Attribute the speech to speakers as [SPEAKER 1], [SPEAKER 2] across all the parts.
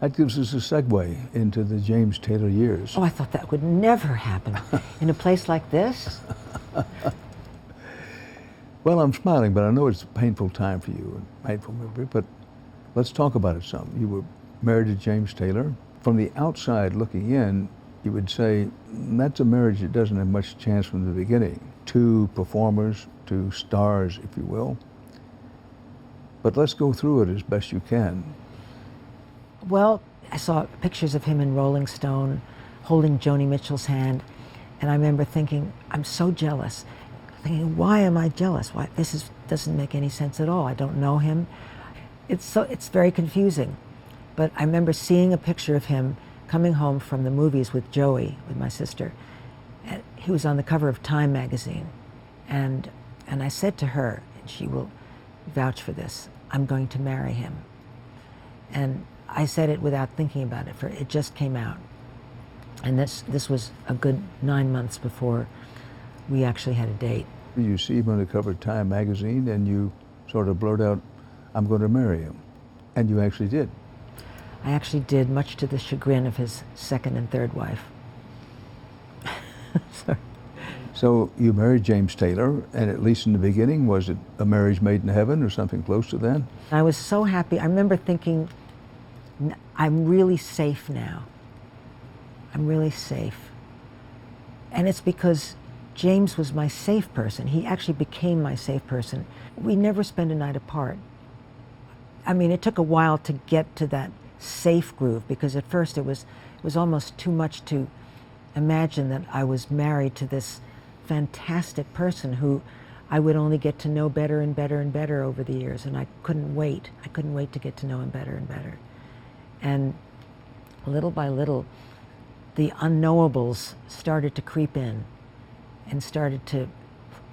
[SPEAKER 1] That gives us a segue into the James Taylor years.
[SPEAKER 2] Oh, I thought that would never happen in a place like this.
[SPEAKER 1] Well, I'm smiling, but I know it's a painful time for you, and painful memory, but let's talk about it some. You were married to James Taylor. From the outside looking in, you would say that's a marriage that doesn't have much chance from the beginning. Two performers, two stars, if you will. But let's go through it as best you can.
[SPEAKER 2] Well, I saw pictures of him in Rolling Stone holding Joni Mitchell's hand, and I remember thinking, I'm so jealous. Thinking, why am I jealous? Why doesn't make any sense at all. I don't know him. It's very confusing. But I remember seeing a picture of him coming home from the movies with Joey, with my sister. And he was on the cover of Time magazine. And I said to her, and she will vouch for this, I'm going to marry him. And I said it without thinking about it, for it just came out. And this was a good 9 months before we actually had a date.
[SPEAKER 1] You see him on the cover of Time magazine and you sort of blurt out, I'm going to marry him. And you actually did.
[SPEAKER 2] I actually did, much to the chagrin of his second and third wife.
[SPEAKER 1] So you married James Taylor, and at least in the beginning, was it a marriage made in heaven or something close to that?
[SPEAKER 2] I was so happy. I remember thinking, I'm really safe now. I'm really safe. And it's because James was my safe person. He actually became my safe person. We never spent a night apart. I mean, it took a while to get to that safe groove, because at first it was almost too much to imagine that I was married to this fantastic person who I would only get to know better and better and better over the years, and I couldn't wait. I couldn't wait to get to know him better and better. And little by little, the unknowables started to creep in and started to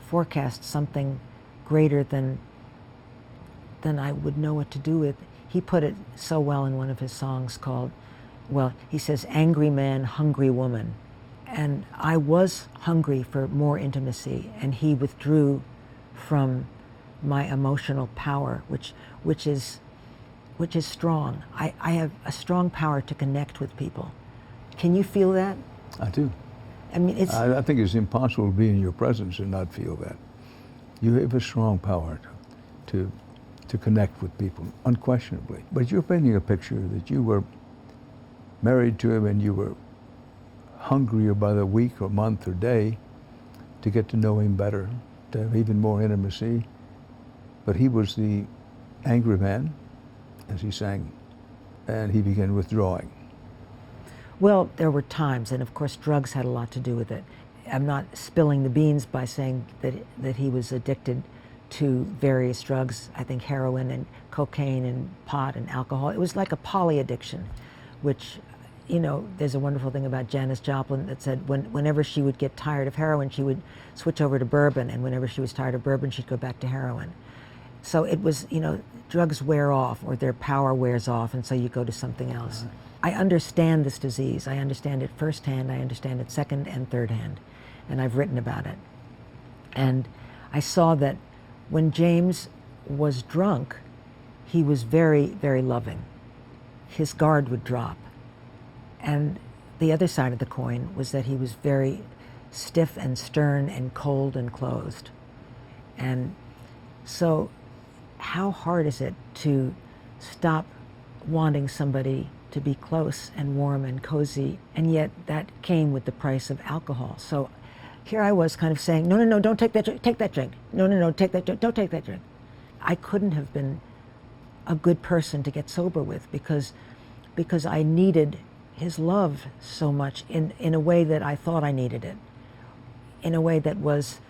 [SPEAKER 2] forecast something greater than I would know what to do with. He put it so well in one of his songs called, well, he says, angry man, hungry woman. And I was hungry for more intimacy, and he withdrew from my emotional power, which is strong. I have a strong power to connect with people. Can you feel that?
[SPEAKER 1] I do.
[SPEAKER 2] I mean,
[SPEAKER 1] I think it's impossible to be in your presence and not feel that. You have a strong power to connect with people, unquestionably. But you're painting a picture that you were married to him and you were hungrier by the week or month or day to get to know him better, to have even more intimacy. But he was the angry man, as he sang, and he began withdrawing.
[SPEAKER 2] Well, there were times, and of course drugs had a lot to do with it. I'm not spilling the beans by saying that he was addicted to various drugs, I think heroin and cocaine and pot and alcohol. It was like a poly addiction, which, you know, there's a wonderful thing about Janis Joplin that said whenever she would get tired of heroin, she would switch over to bourbon, and whenever she was tired of bourbon, she'd go back to heroin. So it was, you know, drugs wear off, or their power wears off, and so you go to something else. I understand this disease. I understand it firsthand. I understand it second and third hand, and I've written about it. And I saw that when James was drunk, he was very, very loving. His guard would drop. And the other side of the coin was that he was very stiff and stern and cold and closed. And so how hard is it to stop wanting somebody to be close and warm and cozy, and yet that came with the price of alcohol. So here I was kind of saying, no, no, no, don't take that drink, take that drink. No, no, no, take that drink, don't take that drink. I couldn't have been a good person to get sober with because I needed his love so much in a way that I thought I needed it, in a way that was,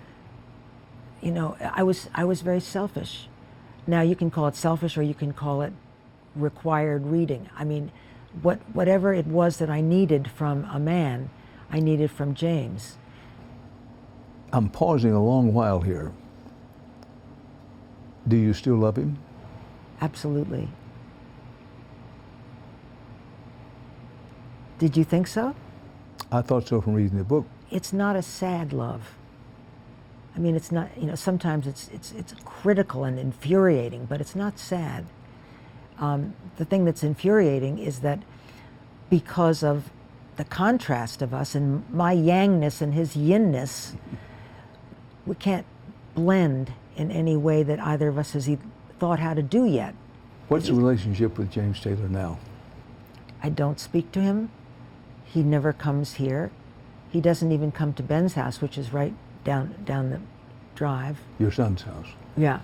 [SPEAKER 2] you know, I was very selfish. Now you can call it selfish or you can call it required reading. I mean, whatever it was that I needed from a man, I needed from James.
[SPEAKER 1] I'm pausing a long while here. Do you still love him?
[SPEAKER 2] Absolutely. Did you think so?
[SPEAKER 1] I thought so from reading the book.
[SPEAKER 2] It's not a sad love. I mean, it's not, you know, sometimes it's critical and infuriating, but it's not sad. The thing that's infuriating is that because of the contrast of us and my yangness and his yinness, we can't blend in any way that either of us has thought how to do yet.
[SPEAKER 1] What's the relationship with James Taylor now?
[SPEAKER 2] I don't speak to him. He never comes here. He doesn't even come to Ben's house, which is right down the drive.
[SPEAKER 1] Your son's house?
[SPEAKER 2] Yeah.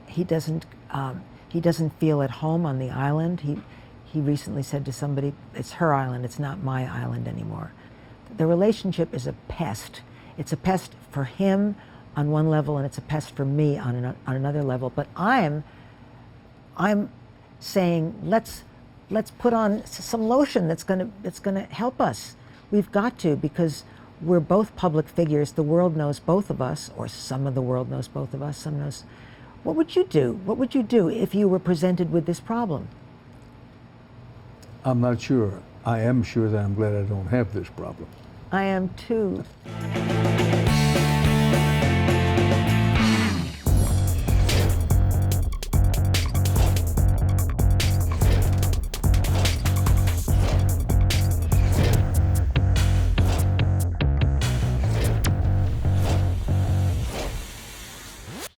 [SPEAKER 2] He doesn't feel at home on the island. He recently said to somebody, it's her island, it's not my island anymore. The relationship is a pest. It's a pest for him on one level, and it's a pest for me on another level. But I'm saying, let's put on some lotion that's gonna help us. We've got to, because we're both public figures. The world knows both of us, or some of the world knows both of us. Some knows. What would you do? What would you do if you were presented with this problem?
[SPEAKER 1] I'm not sure. I am sure that I'm glad I don't have this problem.
[SPEAKER 2] I am too.